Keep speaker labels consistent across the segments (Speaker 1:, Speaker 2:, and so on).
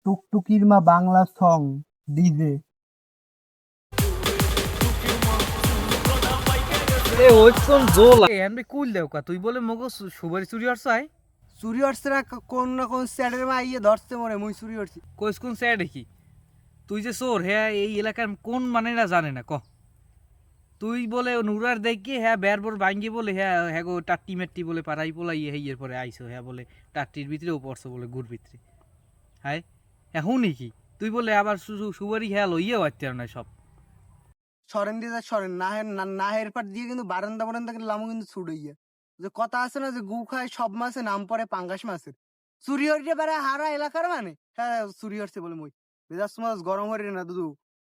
Speaker 1: টুকটুকির মা Bangla song DJ.
Speaker 2: এ ওইসন জোল এনবে কুল দেও কা তুই বলে মগো সুবারি চুরি হরছ আই
Speaker 1: চুরি হচ্ছে না, কোন না কোন স্যারের মা ইয়ে ধরছে মরে মুই চুরি হচ্ছি।
Speaker 2: কইস কোন স্যার দেখি তুই যে চোর হ্যাঁ এই এলাকার কোন মানে না জানে না ক তুই বলে নুরার দেখি হ্যাঁ বেরবর ভাঙ্গি বলে হ্যাঁ হ্যাঁ গো টাট্টি মেট্টি বলে পাড়াই পোলাই হেইয়ের পরে আইসো হ্যাঁ বলে টাট্টির ভিতরেও পড়ছো বলে গুড় ভিতরে হাই এখন কি তুই বলে আবার সুবারি হ্যাঁ লইয়েও আইতে না সব
Speaker 1: সরেন দিয়ে সরেন না হের পাট দিয়ে কিন্তু বারান্দা বারান্দা কিন্তু লামু কিন্তু ছুট হইয়া। যে কথা আছে না যে গু খায় সব মাছে নাম পড়ে পাঙ্গাস মাছের। চুরি হরিয়ে বেড়ায় হারা এলাকার মানে হ্যাঁ চুরি হচ্ছে বলে মই মেজাজ মাছ গরম হরিয়ে না দুদু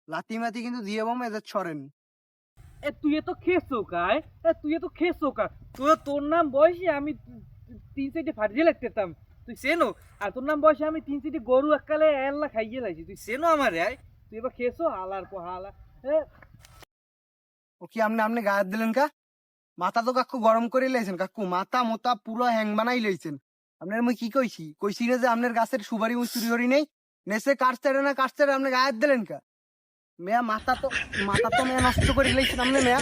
Speaker 1: লাতি মাতি কিন্তু দিয়ে বম এদের সরেন।
Speaker 2: এ তুই তো খেয়েছো কায় এ তুই তো খেয়েছো কা তুই তোর নাম বয়সী আমি 3 সাইডে ফাটিয়ে লাগতেতাম তুই সেনো আর তোর নাম বয়সে আমি 3 সাইডে গরু এককালে এল্লা খাইয়ে লাইছি তুই সেনো আমারে আয় তুই এবার খেয়েছো হালার পর হালা এ
Speaker 1: ও কি আপনি গায়ে দিলেন কা? মাথা তো কাকু গরম করে লাইছেন কাকু, মাথা মোতা পুরো হ্যাং বানাই লাইছেন। আপনার মই কি কইছি না যে আপনার গাছের সুবারি মুই চুরি করি নাই, নেসে কাটছে আপনি গায়ে দিলেন কা? মেয়া মাথা তো মেয়া নষ্ট করে লাইছেন আপনি মেয়া।